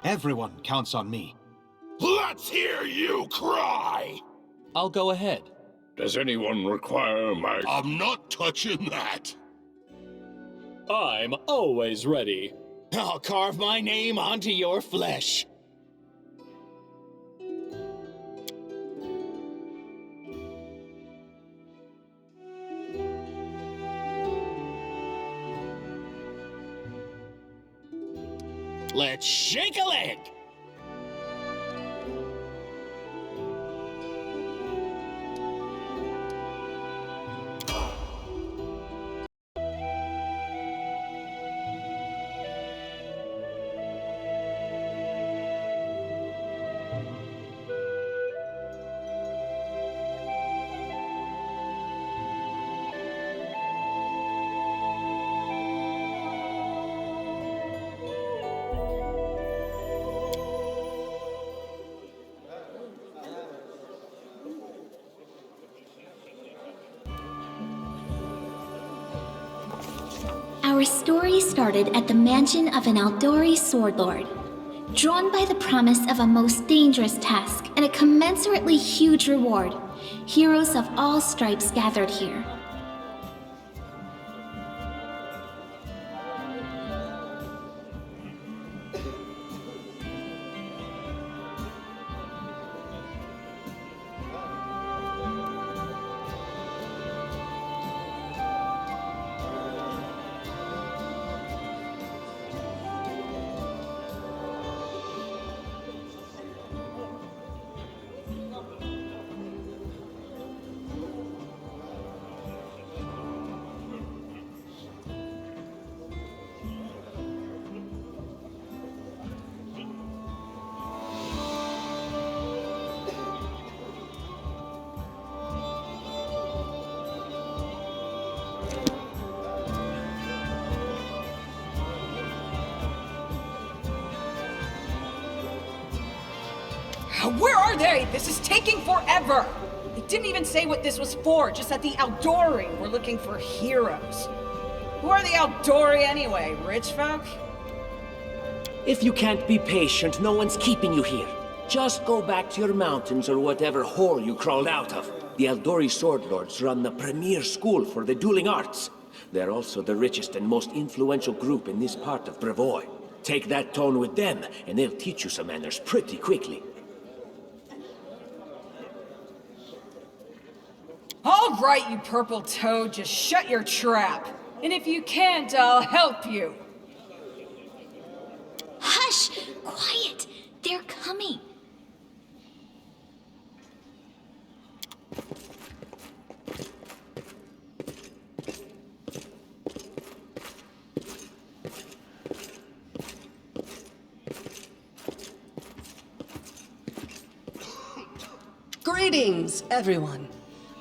Everyone counts on me. Let's hear you cry! I'll go ahead. Does anyone require my... I'm not touching that! I'm always ready. I'll carve my name onto your flesh. Let's shake a leg! Our story started at the mansion of an Aldori sword lord. Drawn by the promise of a most dangerous task and a commensurately huge reward, heroes of all stripes gathered here. Where are they? This is taking forever! They didn't even say what this was for, just that the Aldori were looking for heroes. Who are the Aldori anyway? Rich folk? If you can't be patient, no one's keeping you here. Just go back to your mountains or whatever hole you crawled out of. The Aldori Sword Lords run the premier school for the dueling arts. They're also the richest and most influential group in this part of Brevoy. Take that tone with them, and they'll teach you some manners pretty quickly. All right, you purple toad, just shut your trap. And if you can't, I'll help you. Hush! Quiet! They're coming. Greetings, everyone.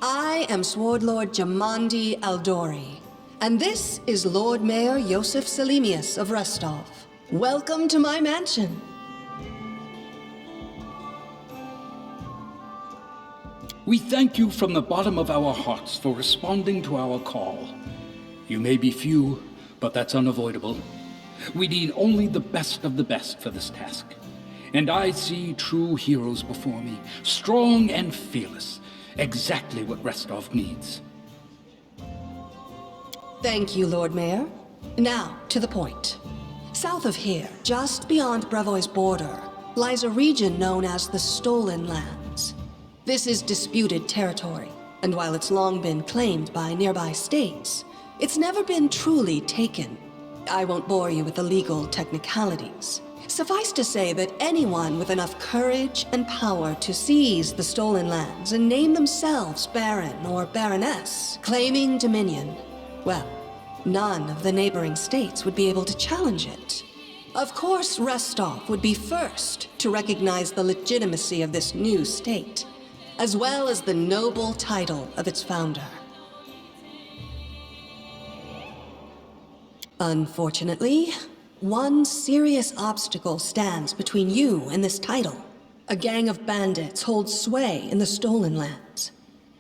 I am Sword Lord Jamandi Aldori, and this is Lord Mayor Yosef Selimius of Restov. Welcome to my mansion. We thank you from the bottom of our hearts for responding to our call. You may be few, but that's unavoidable. We need only the best of the best for this task. And I see true heroes before me, strong and fearless. Exactly what Restov needs. Thank you, Lord Mayor. Now, to the point. South of here, just beyond Brevoy's border, lies a region known as the Stolen Lands. This is disputed territory, and while it's long been claimed by nearby states, it's never been truly taken. I won't bore you with the legal technicalities. Suffice to say that anyone with enough courage and power to seize the Stolen Lands and name themselves Baron or Baroness, claiming dominion, well, none of the neighboring states would be able to challenge it. Of course, Restov would be first to recognize the legitimacy of this new state, as well as the noble title of its founder. Unfortunately, one serious obstacle stands between you and this title. A gang of bandits holds sway in the Stolen Lands.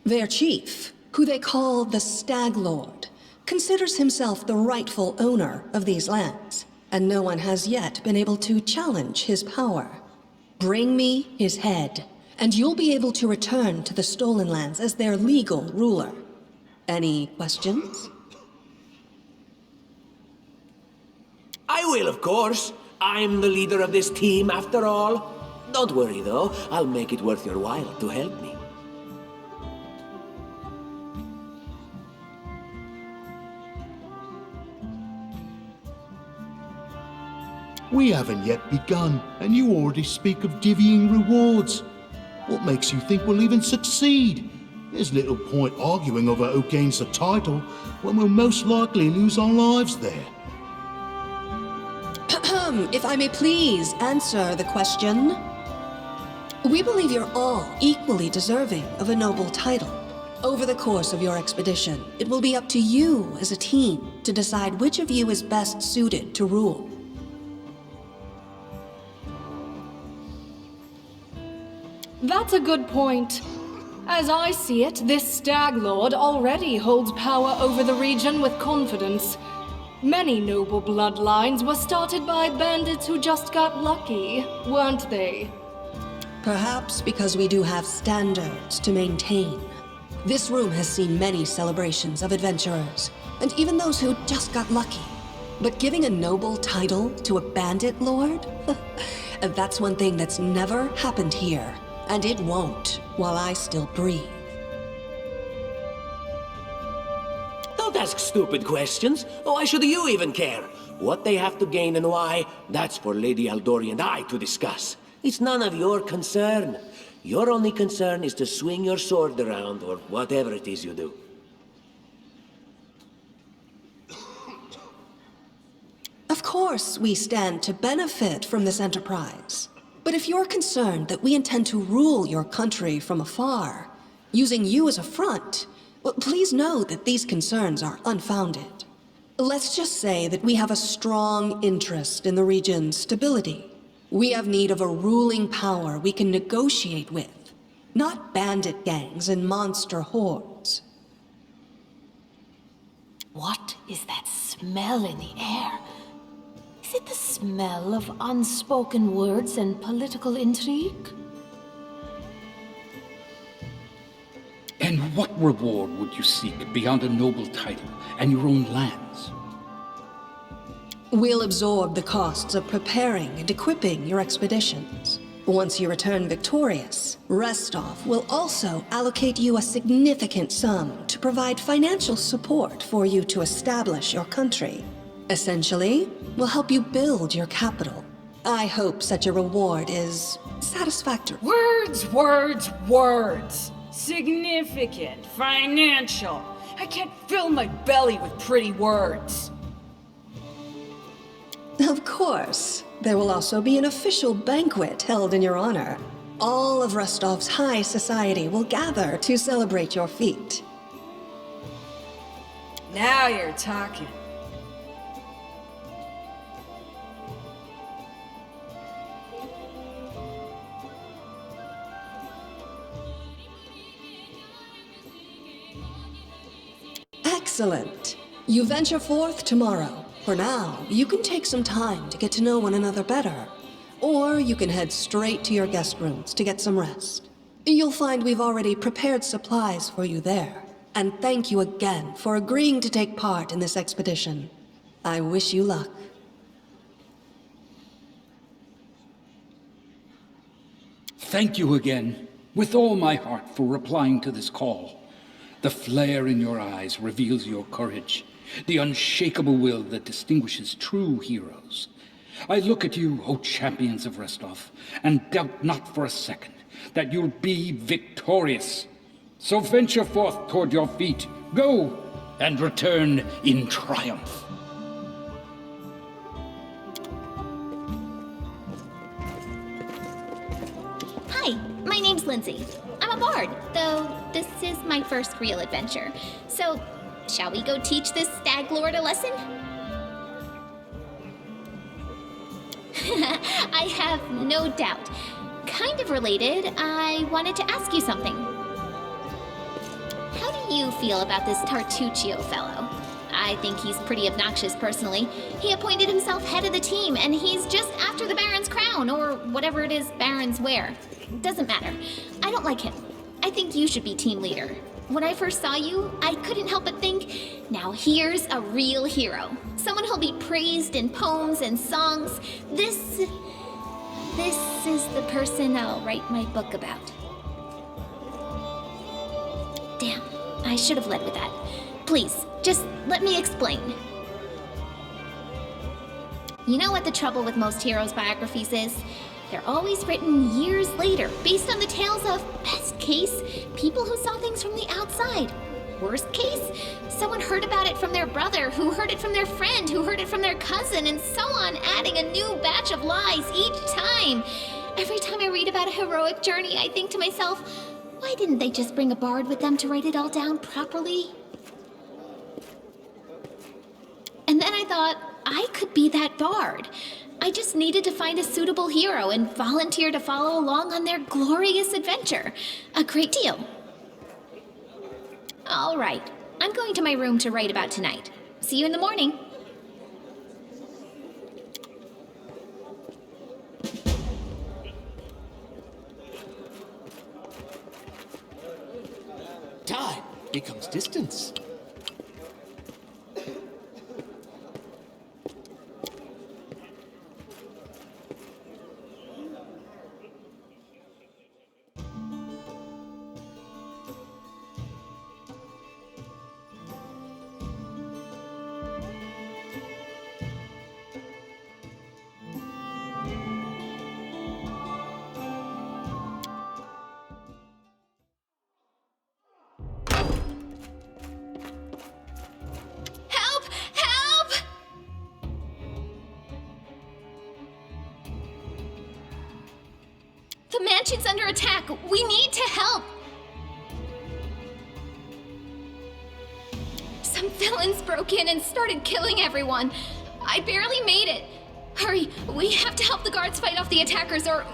Their chief, who they call the Stag Lord, considers himself the rightful owner of these lands, and no one has yet been able to challenge his power. Bring me his head, and you'll be able to return to the Stolen Lands as their legal ruler. Any questions? I will, of course. I'm the leader of this team, after all. Don't worry, though. I'll make it worth your while to help me. We haven't yet begun, and you already speak of divvying rewards. What makes you think we'll even succeed? There's little point arguing over who gains the title when we'll most likely lose our lives there. If I may please answer the question. We believe you're all equally deserving of a noble title. Over the course of your expedition, it will be up to you as a team to decide which of you is best suited to rule. That's a good point. As I see it, this Stag Lord already holds power over the region with confidence. Many noble bloodlines were started by bandits who just got lucky, weren't they? Perhaps because we do have standards to maintain. This room has seen many celebrations of adventurers, and even those who just got lucky. But giving a noble title to a bandit lord? That's one thing that's never happened here, and it won't while I still breathe. Don't ask stupid questions. Why should you even care? What they have to gain and why, that's for Lady Aldori and I to discuss. It's none of your concern. Your only concern is to swing your sword around, or whatever it is you do. Of course, we stand to benefit from this enterprise. But if you're concerned that we intend to rule your country from afar, using you as a front, well, please know that these concerns are unfounded. Let's just say that we have a strong interest in the region's stability. We have need of a ruling power we can negotiate with, not bandit gangs and monster hordes. What is that smell in the air? Is it the smell of unspoken words and political intrigue? And what reward would you seek beyond a noble title and your own lands? We'll absorb the costs of preparing and equipping your expeditions. Once you return victorious, Restov will also allocate you a significant sum to provide financial support for you to establish your country. Essentially, we'll help you build your capital. I hope such a reward is satisfactory. Words, words, words. Significant, financial. I can't fill my belly with pretty words. Of course. There will also be an official banquet held in your honor. All of Restov's high society will gather to celebrate your feat. Now you're talking. Excellent. You venture forth tomorrow, For now, you can take some time to get to know one another better. Or you can head straight to your guest rooms to get some rest. You'll find we've already prepared supplies for you there. And thank you again for agreeing to take part in this expedition. I wish you luck. Thank you again, with all my heart, for replying to this call. The flare in your eyes reveals your courage, the unshakable will that distinguishes true heroes. I look at you, O champions of Restov, and doubt not for a second that you'll be victorious. So venture forth toward your feet, go, and return in triumph. Hi, my name's Lindsay. I'm a bard, though this is my first real adventure. So, shall we go teach this stag lord a lesson? I have no doubt. Kind of related, I wanted to ask you something. How do you feel about this Tartuccio fellow? I think he's pretty obnoxious personally. He appointed himself head of the team, and he's just after the Baron's crown, or whatever it is barons wear. Doesn't matter. I don't like him. I think you should be team leader. When I first saw you, I couldn't help but think, now here's a real hero. Someone who'll be praised in poems and songs. This is the person I'll write my book about. Damn, I should have led with that. Please, just let me explain. You know what the trouble with most heroes' biographies is? They're always written years later, based on the tales of, best case, people who saw things from the outside. Worst case, someone heard about it from their brother, who heard it from their friend, who heard it from their cousin, and so on, adding a new batch of lies each time. Every time I read about a heroic journey, I think to myself, why didn't they just bring a bard with them to write it all down properly? And then I thought, I could be that bard. I just needed to find a suitable hero and volunteer to follow along on their glorious adventure. A great deal. All right, I'm going to my room to write about tonight. See you in the morning. Time becomes distance. The mansion's under attack. We need to help. Some villains broke in and started killing everyone. I barely made it. Hurry, we have to help the guards fight off the attackers or...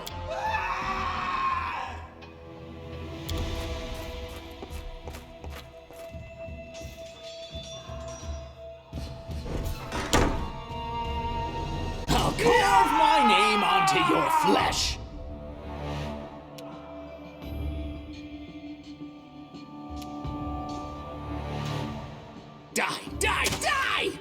I'll carve my name onto your flesh. Die, die, die!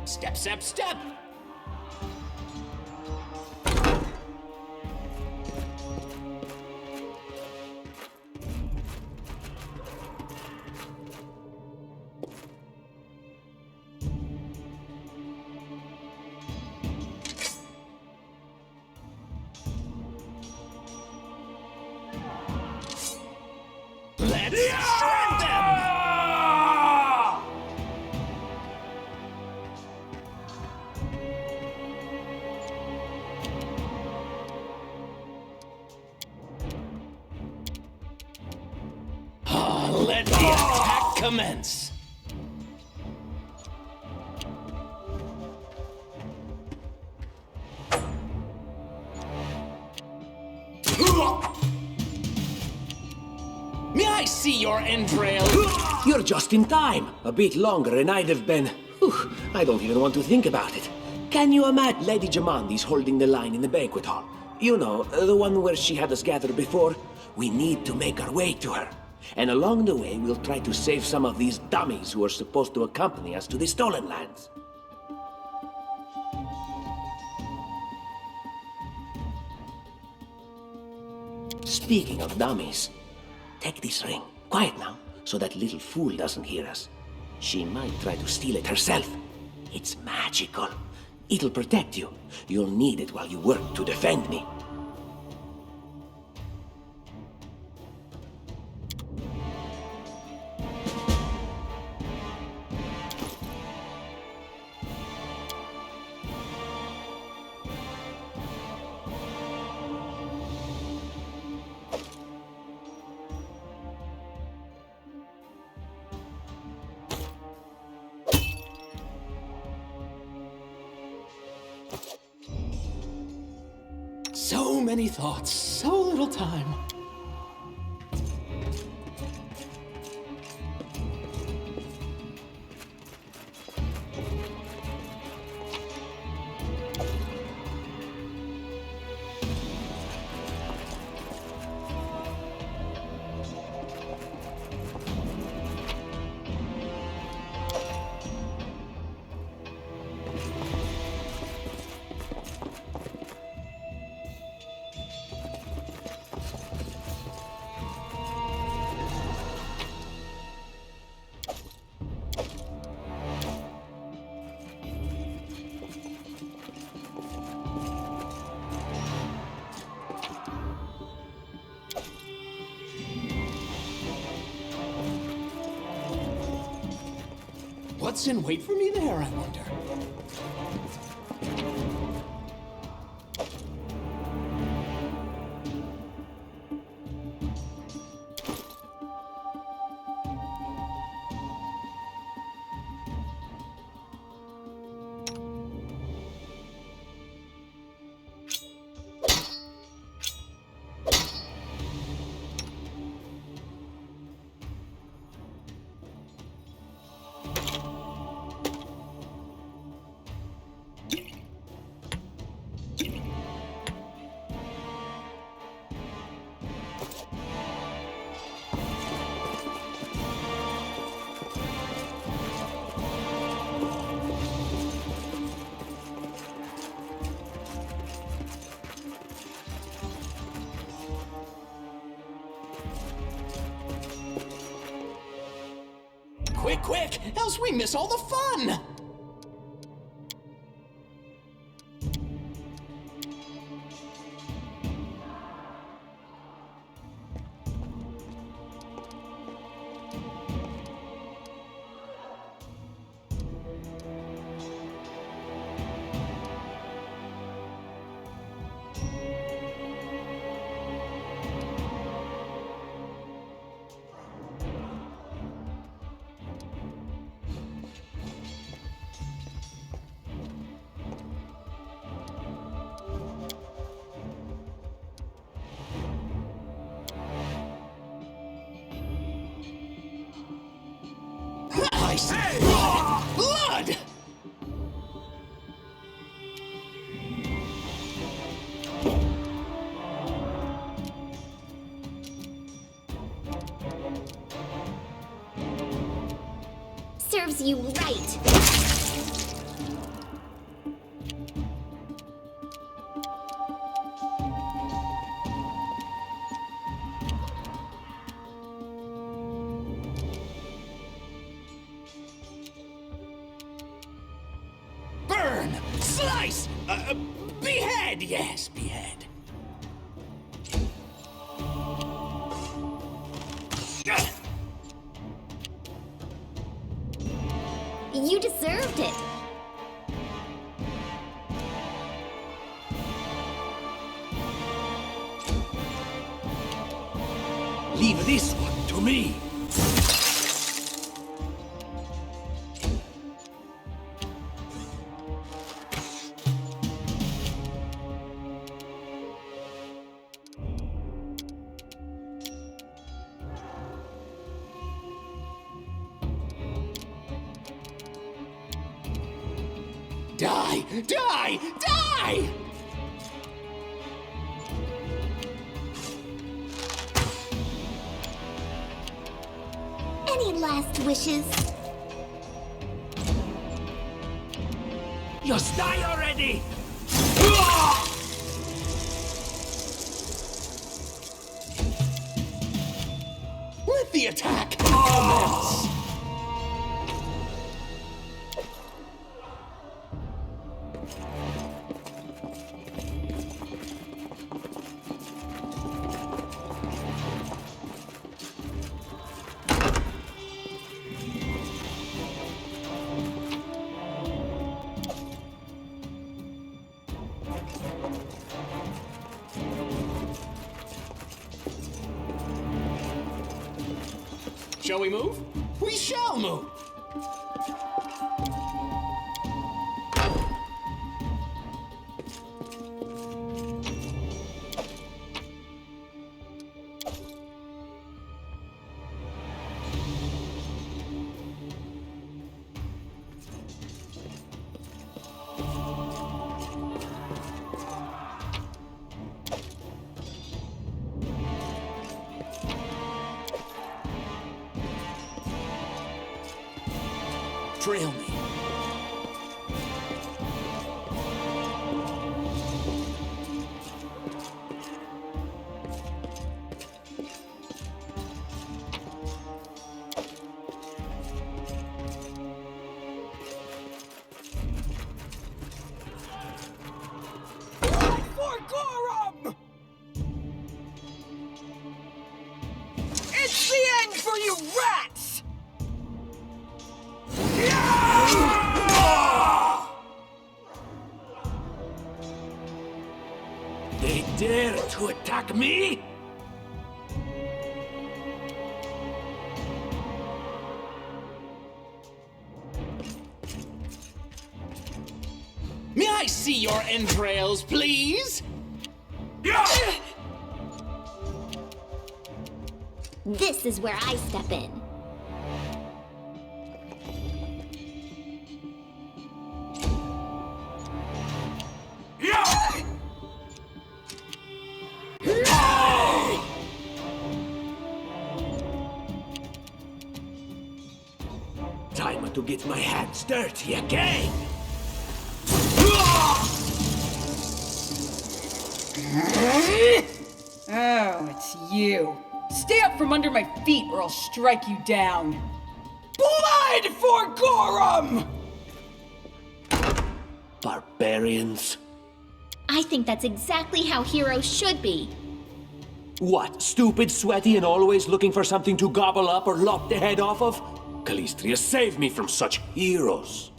Step, step, step! Let's shred them! Let the attack commence! May I see your entrail? You're just in time. A bit longer and I'd have been... Whew, I don't even want to think about it. Can you imagine Lady Jamandi's holding the line in the banquet hall? You know, the one where she had us gather before? We need to make our way to her. And along the way, we'll try to save some of these dummies who are supposed to accompany us to the Stolen Lands. Speaking of dummies, take this ring. Quiet now, so that little fool doesn't hear us. She might try to steal it herself. It's magical. It'll protect you. You'll need it while you work to defend me. So many thoughts, so little time. What's in wait for me there, I wonder? Quick, quick! Else we miss all the fun! I see blood! Serves you right. Burn! Slice! Behead! Yes, behead. You deserved it. Leave this one to me. Die! Die! Die! Any last wishes? Just die already! Let the attack commence! Shall we move? We shall move! Trail me. For Gorum! It's the end for you rats! They dare to attack me? May I see your entrails, please? This is where I step in. Time to get my hands dirty again! Oh, it's you. Stay up from under my feet or I'll strike you down. Blood for Gorum! Barbarians. I think that's exactly how heroes should be. What, stupid, sweaty, and always looking for something to gobble up or lop the head off of? Calistria, save me from such heroes.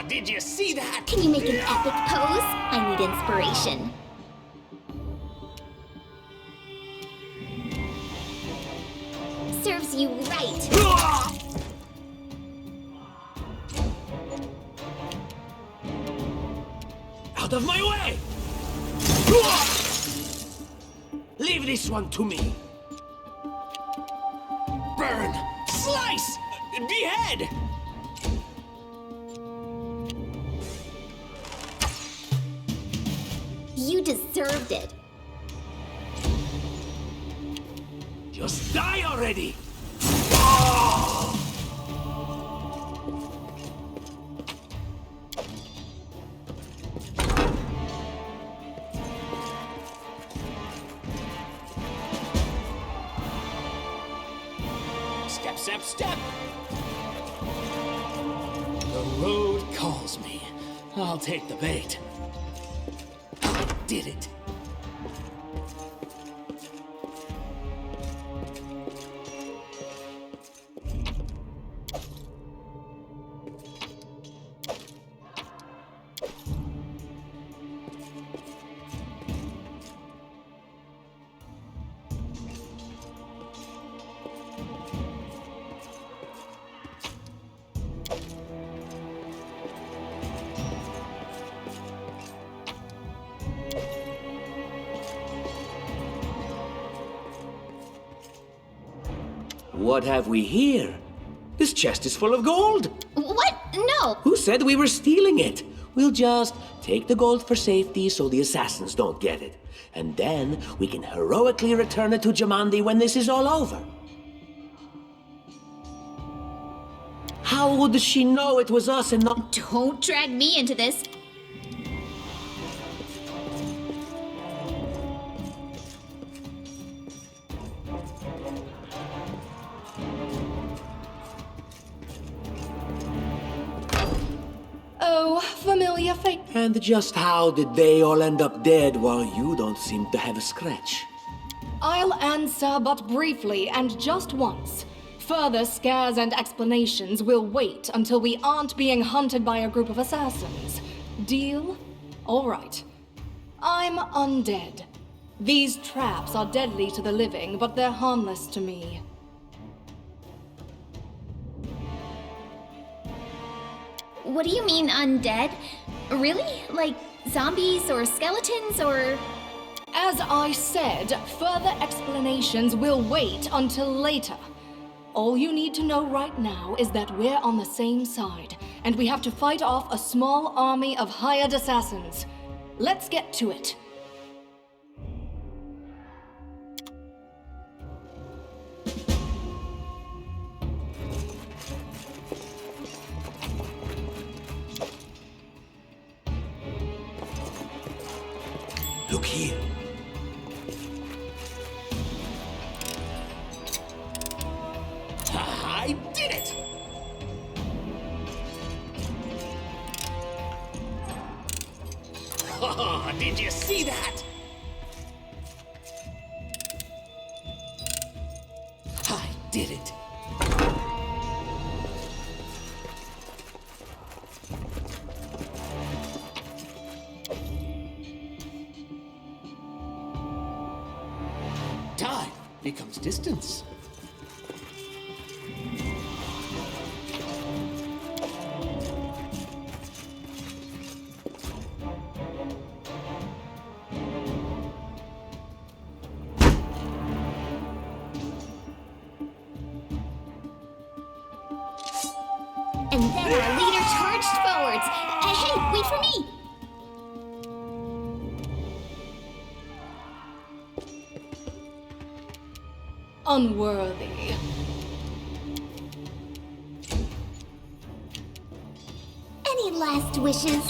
Did you see that? Can you make an epic pose? I need inspiration. Out of my way! Leave this one to me. Burn! Slice! Behead! You deserved it. Just die already! Step, step, step! The road calls me. I'll take the bait. I did it. What have we here? This chest is full of gold. What? No! Who said we were stealing it? We'll just take the gold for safety so the assassins don't get it. And then we can heroically return it to Jamandi when this is all over. How would she know it was us and not... Don't drag me into this. Oh, familiar fate. And just how did they all end up dead while you don't seem to have a scratch? I'll answer but briefly and just once. Further scares and explanations will wait until we aren't being hunted by a group of assassins. Deal? All right. I'm undead. These traps are deadly to the living, but they're harmless to me. What do you mean undead? Really? Like zombies or skeletons or... As I said, further explanations will wait until later. All you need to know right now is that we're on the same side, and we have to fight off a small army of hired assassins. Let's get to it. Look here. I did it! Oh, did you see that? I did it. Time becomes distance. And then our leader charged forwards. Hey, wait for me! Unworthy. Any last wishes?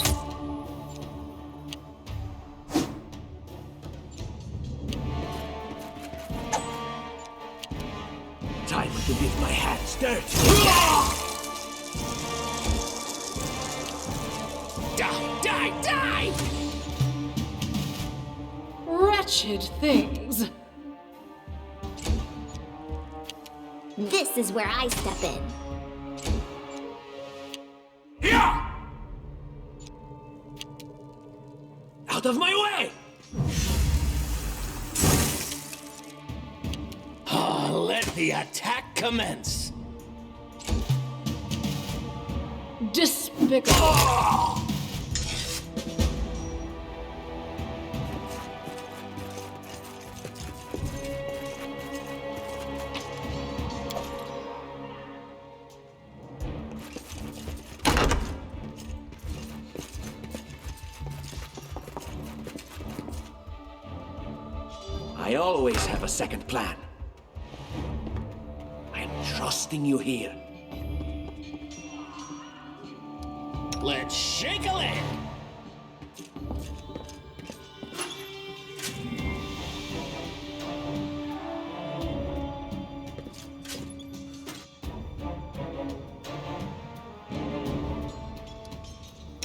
Time to get my hands dirty. Die, die, die! Wretched things. This is where I step in. Out of my way! Let the attack commence. Despicable. I always have a second plan. I am trusting you here. Let's shake a leg!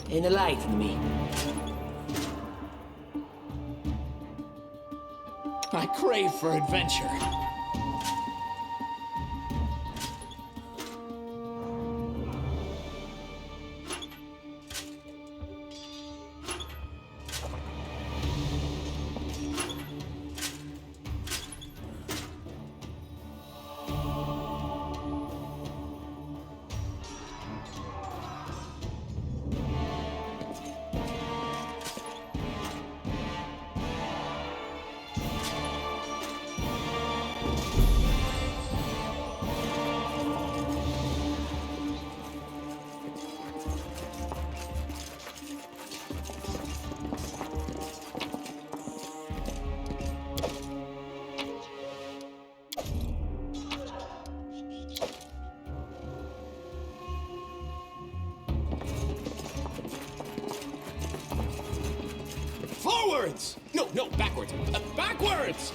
Enlighten me. I crave for adventure. Forwards! No, backwards. Backwards!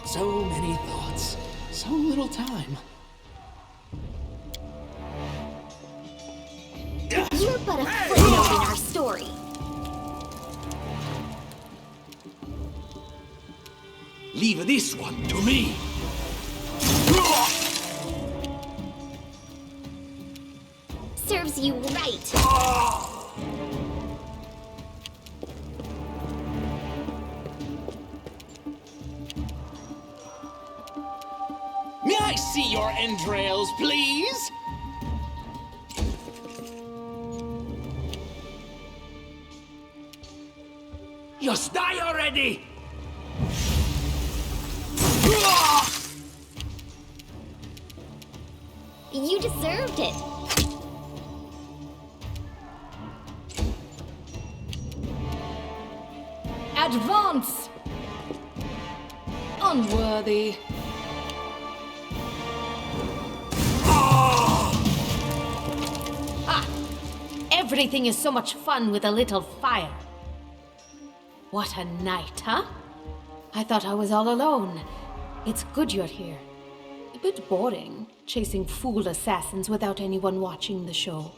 So many thoughts, so little time. You're but a footnote in our story. Leave this one to me. Serves you right. May I see your entrails, please? Just die already! You deserved it. Advance! Unworthy. Ah! Everything is so much fun with a little fire. What a night, huh? I thought I was all alone. It's good you're here. A bit boring, chasing fool assassins without anyone watching the show.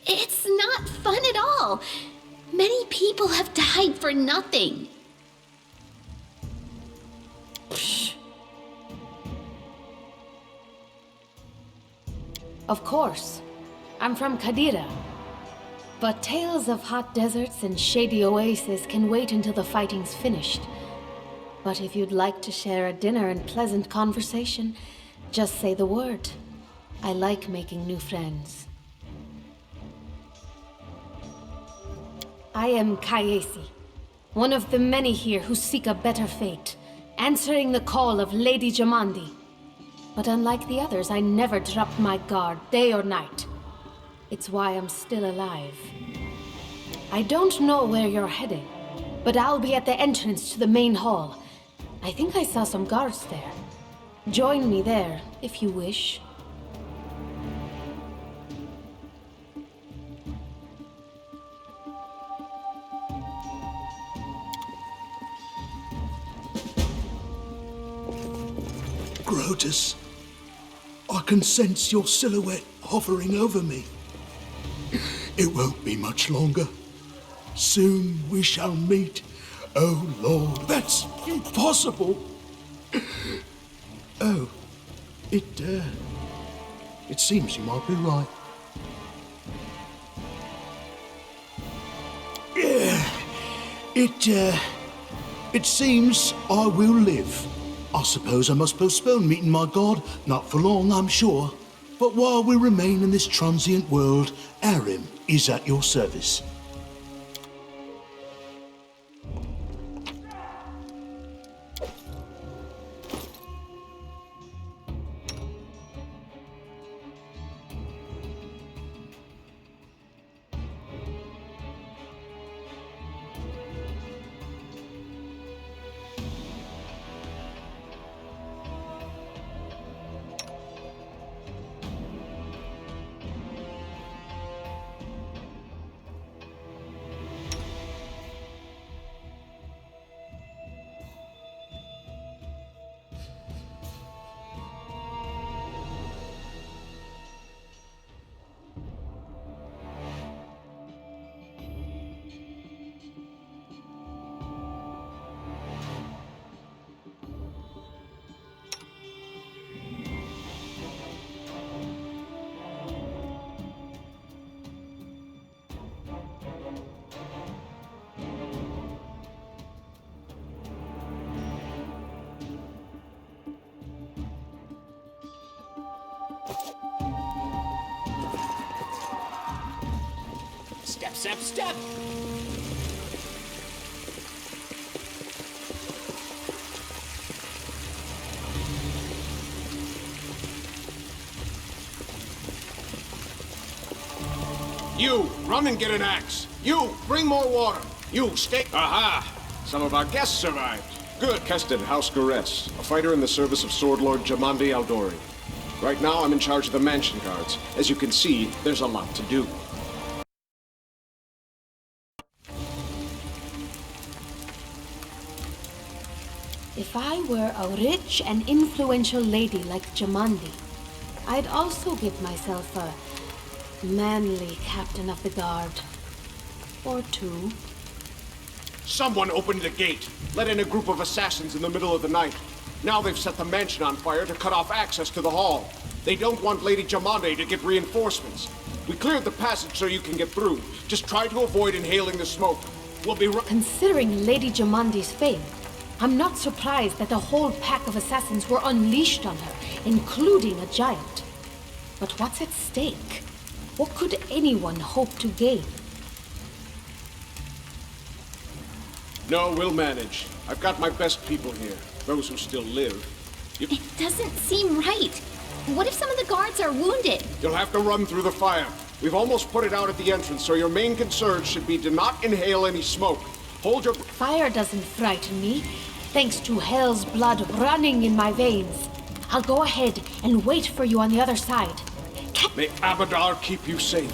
It's not fun at all. Many people have died for nothing. Psh. Of course. I'm from Qadira. But tales of hot deserts and shady oases can wait until the fighting's finished. But if you'd like to share a dinner and pleasant conversation, just say the word. I like making new friends. I am Kayesi, one of the many here who seek a better fate, answering the call of Lady Jamandi. But unlike the others, I never dropped my guard, day or night. It's why I'm still alive. I don't know where you're heading, but I'll be at the entrance to the main hall. I think I saw some guards there. Join me there, if you wish. Grotus, I can sense your silhouette hovering over me. It won't be much longer. Soon we shall meet. Oh, Lord, that's impossible. Oh, it seems you might be right. It seems I will live. I suppose I must postpone meeting my god. Not for long, I'm sure. But while we remain in this transient world, Arim is at your service. Step, step, step! You, run and get an axe. You, bring more water. You, stay... Aha! Some of our guests survived. Good. Keston, House Garess, a fighter in the service of Sword Lord Jamandi Aldori. Right now, I'm in charge of the mansion guards. As you can see, there's a lot to do. If I were a rich and influential lady like Jamandi, I'd also give myself a manly captain of the guard. Or two. Someone opened the gate, let in a group of assassins in the middle of the night. Now they've set the mansion on fire to cut off access to the hall. They don't want Lady Jamande to get reinforcements. We cleared the passage so you can get through. Just try to avoid inhaling the smoke. We'll be Considering Lady Jamandi's fame, I'm not surprised that a whole pack of assassins were unleashed on her, including a giant. But what's at stake? What could anyone hope to gain? No, we'll manage. I've got my best people here. Those who still live. It doesn't seem right. What if some of the guards are wounded? You'll have to run through the fire. We've almost put it out at the entrance, so your main concern should be to not inhale any smoke. Hold your... Fire doesn't frighten me, thanks to hell's blood running in my veins. I'll go ahead and wait for you on the other side. May Abadar keep you safe.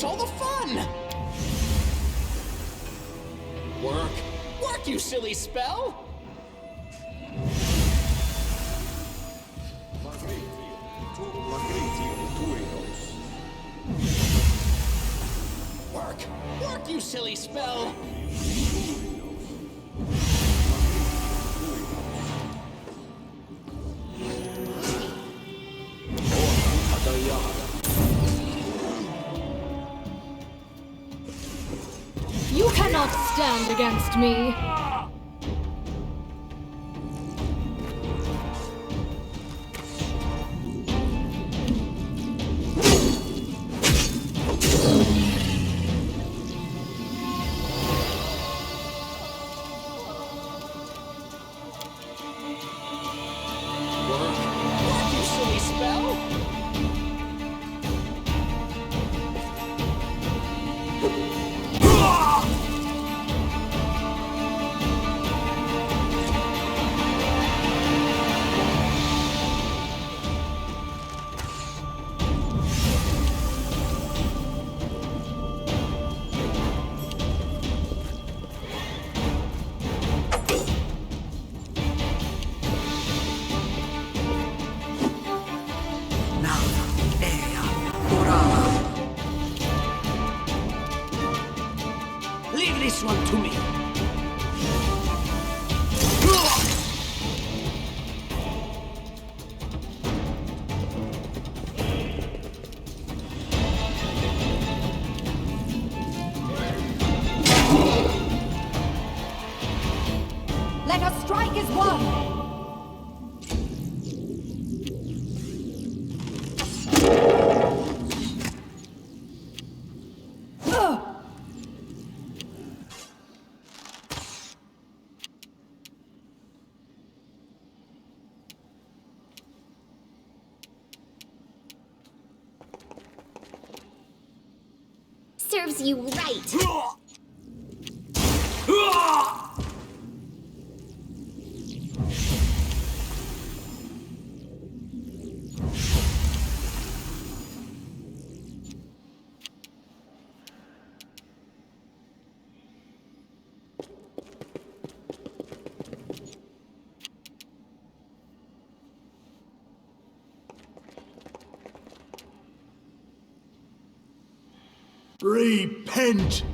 miss all the fun! Work! Work, you silly spell! Work! Work, you silly spell! You cannot stand against me. Work, you silly spell! Leave this one to me. Let us strike as one! Serves you right. Repent!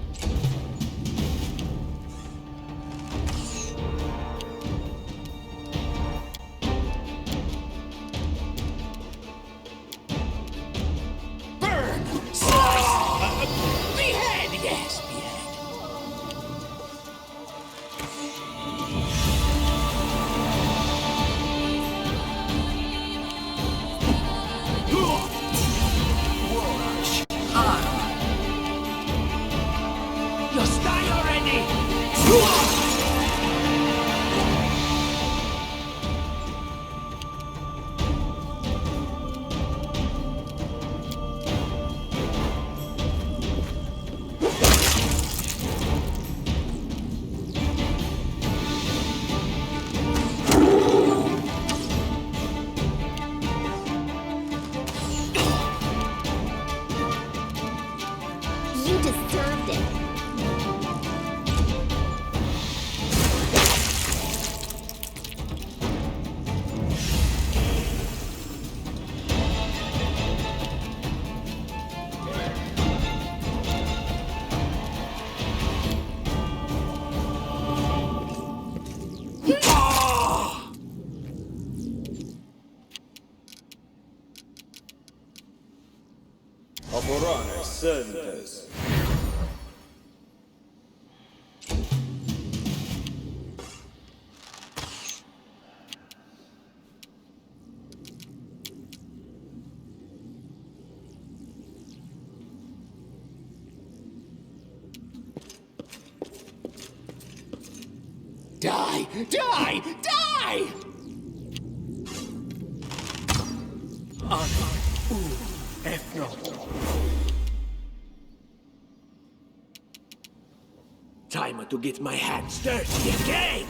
Burn! Slice! Behead! Yes, behead. Just die already! You deserved it. Aborane sentes. Die! Die! Die! Time to get my hands dirty again!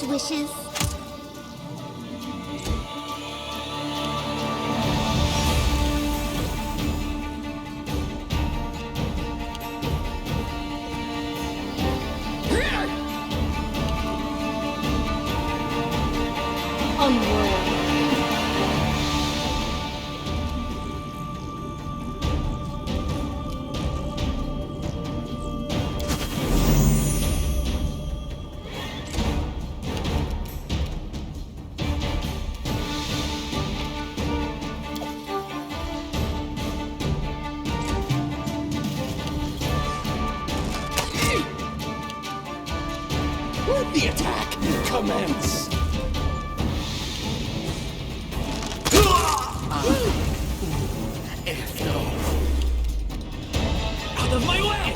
wishes. Let the attack commence! Out of my way!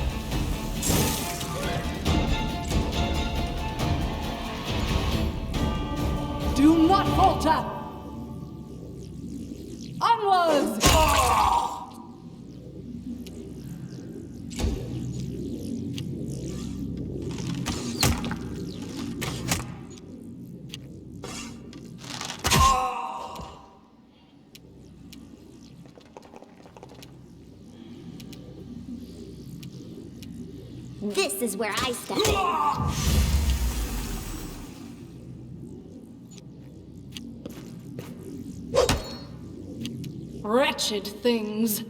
Do not falter! Onwards! This is where I step in. Wretched things.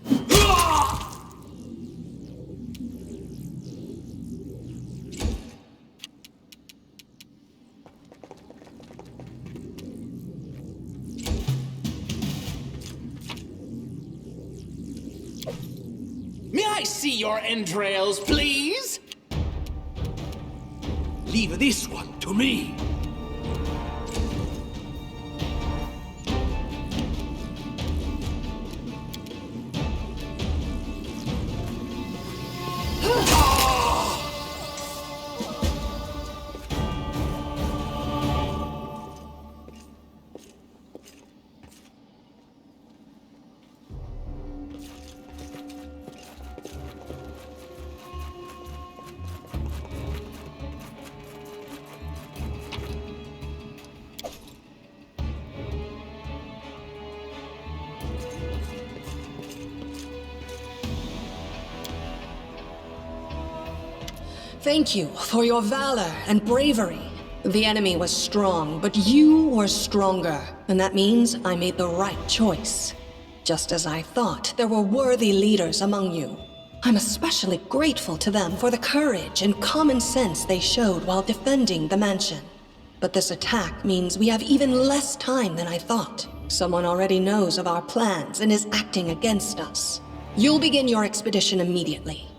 May I see your entrails, please? Leave this one to me. Thank you for your valor and bravery. The enemy was strong, but you were stronger, and that means I made the right choice. Just as I thought, there were worthy leaders among you. I'm especially grateful to them for the courage and common sense they showed while defending the mansion. But this attack means we have even less time than I thought. Someone already knows of our plans and is acting against us. You'll begin your expedition immediately.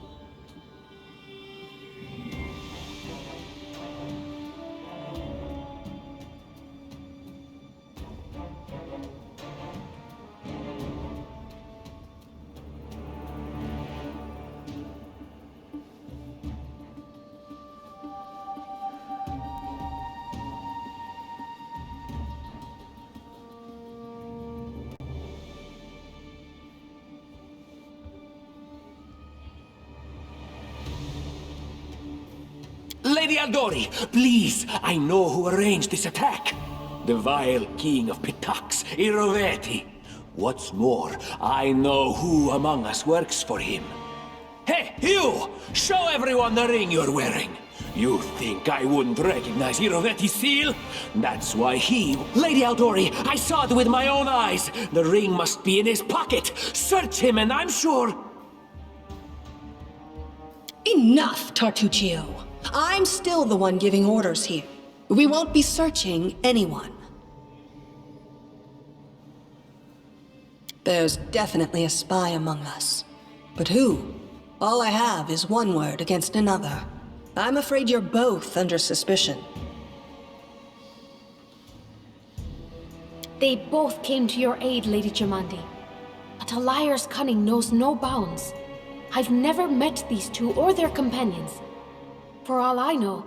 Lady Aldori, please, I know who arranged this attack. The vile king of Pitax, Iroveti. What's more, I know who among us works for him. Hey, you! Show everyone the ring you're wearing. You think I wouldn't recognize Iroveti's seal? That's why he... Lady Aldori, I saw it with my own eyes. The ring must be in his pocket. Search him and I'm sure... Enough, Tartuccio. I'm still the one giving orders here. We won't be searching anyone. There's definitely a spy among us. But who? All I have is one word against another. I'm afraid you're both under suspicion. They both came to your aid, Lady Jamandi. But a liar's cunning knows no bounds. I've never met these two or their companions. For all I know,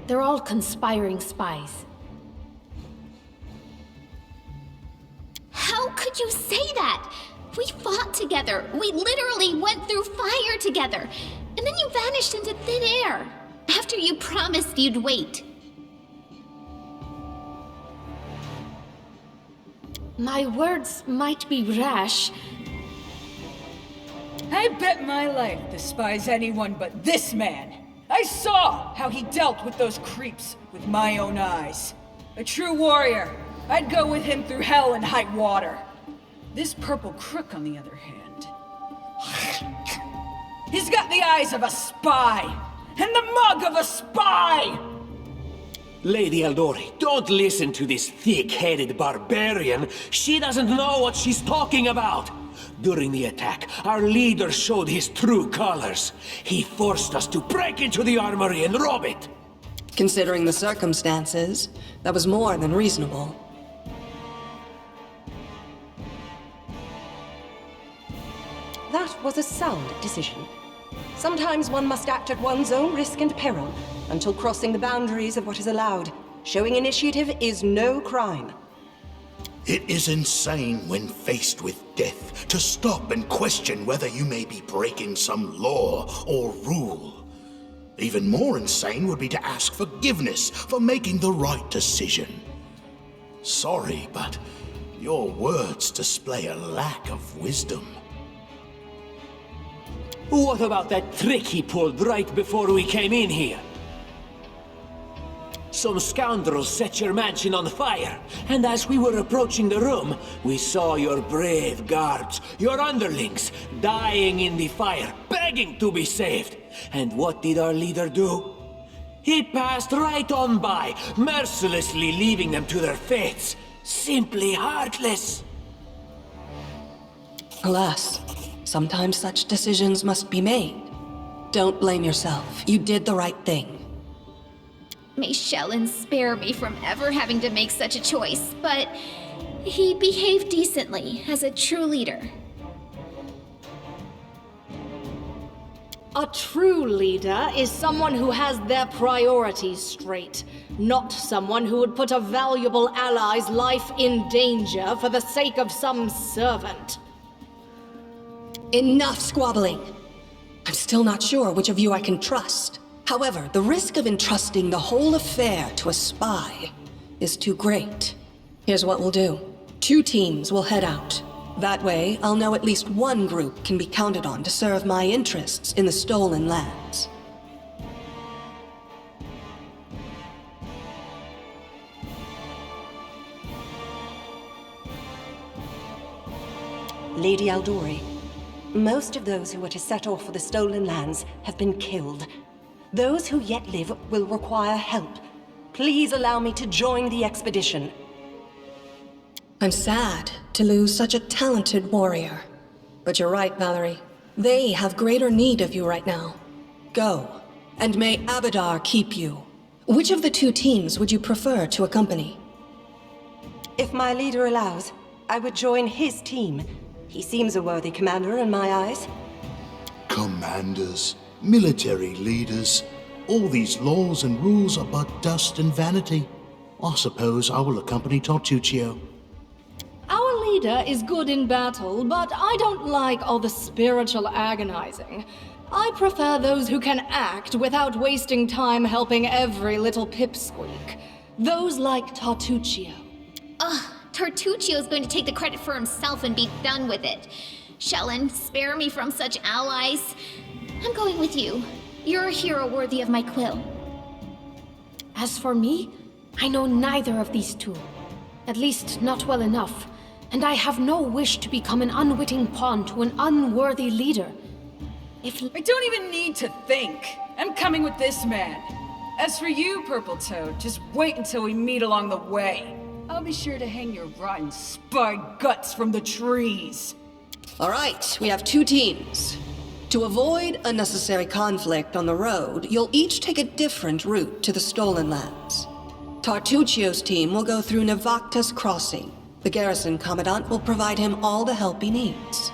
they're all conspiring spies. How could you say that? We fought together. We literally went through fire together. And then you vanished into thin air. After you promised you'd wait. My words might be rash. I bet my life despise anyone but this man. I saw how he dealt with those creeps with my own eyes. A true warrior. I'd go with him through hell and high water. This purple crook, on the other hand, he's got the eyes of a spy and the mug of a spy! Lady Eldori, don't listen to this thick-headed barbarian. She doesn't know what she's talking about. During the attack, our leader showed his true colors. He forced us to break into the armory and rob it. Considering the circumstances, that was more than reasonable. That was a sound decision. Sometimes one must act at one's own risk and peril, until crossing the boundaries of what is allowed. Showing initiative is no crime. It is insane when faced with death to stop and question whether you may be breaking some law or rule. Even more insane would be to ask forgiveness for making the right decision. Sorry, but your words display a lack of wisdom. What about that trick he pulled right before we came in here? Some scoundrels set your mansion on fire, and as we were approaching the room, we saw your brave guards, your underlings, dying in the fire, begging to be saved. And what did our leader do? He passed right on by, mercilessly leaving them to their fates. Simply heartless. Alas, sometimes such decisions must be made. Don't blame yourself. You did the right thing. May Shellen spare me from ever having to make such a choice, but he behaved decently as a true leader. A true leader is someone who has their priorities straight, not someone who would put a valuable ally's life in danger for the sake of some servant. Enough squabbling. I'm still not sure which of you I can trust. However, the risk of entrusting the whole affair to a spy is too great. Here's what we'll do. 2 teams will head out. That way, I'll know at least one group can be counted on to serve my interests in the stolen lands. Lady Eldori, most of those who were to set off for the stolen lands have been killed. Those who yet live will require help. Please allow me to join the expedition. I'm sad to lose such a talented warrior. But you're right, Valerie. They have greater need of you right now. Go, and may Abadar keep you. Which of the 2 teams would you prefer to accompany? If my leader allows, I would join his team. He seems a worthy commander in my eyes. Commanders, military leaders, all these laws and rules are but dust and vanity. I suppose I will accompany Tartuccio. Our leader is good in battle, but I don't like all the spiritual agonizing. I prefer those who can act without wasting time helping every little pipsqueak. Those like Tartuccio. Ugh, Tartuccio's going to take the credit for himself and be done with it. Shellen, spare me from such allies. I'm going with you. You're a hero worthy of my quill. As for me, I know neither of these 2. At least not well enough. And I have no wish to become an unwitting pawn to an unworthy leader. I don't even need to think. I'm coming with this man. As for you, Purple Toad, just wait until we meet along the way. I'll be sure to hang your rotten spy guts from the trees. All right, we have 2 teams. To avoid unnecessary conflict on the road, you'll each take a different route to the stolen lands. Tartuccio's team will go through Navacta's crossing. The garrison commandant will provide him all the help he needs.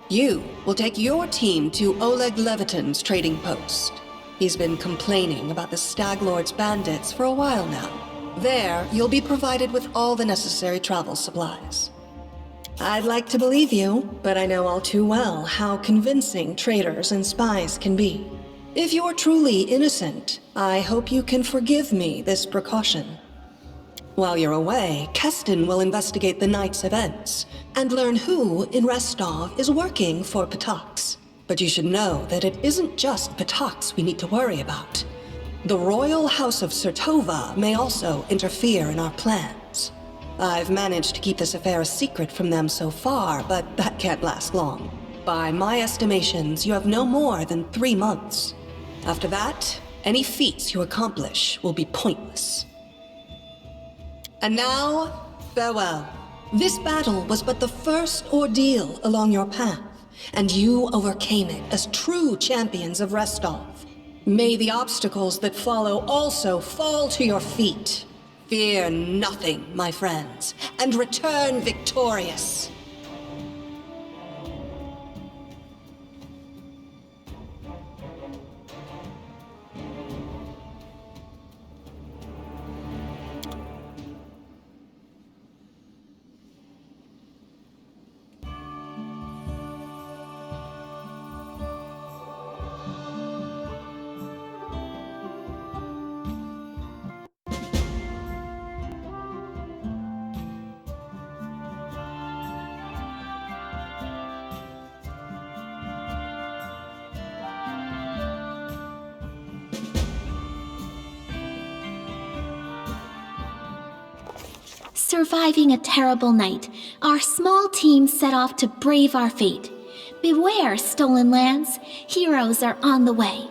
You will take your team to Oleg Leviton's trading post. He's been complaining about the Stag Lord's bandits for a while now. There, you'll be provided with all the necessary travel supplies. I'd like to believe you, but I know all too well how convincing traitors and spies can be. If you're truly innocent, I hope you can forgive me this precaution. While you're away, Keston will investigate the night's events and learn who in Restov is working for Patox. But you should know that it isn't just Patox we need to worry about. The Royal House of Sertova may also interfere in our plans. I've managed to keep this affair a secret from them so far, but that can't last long. By my estimations, you have no more than 3 months. After that, any feats you accomplish will be pointless. And now, farewell. This battle was but the first ordeal along your path, and you overcame it as true champions of Restov. May the obstacles that follow also fall to your feet. Fear nothing, my friends, and return victorious. Surviving a terrible night, our small team set off to brave our fate. Beware, stolen lands. Heroes are on the way.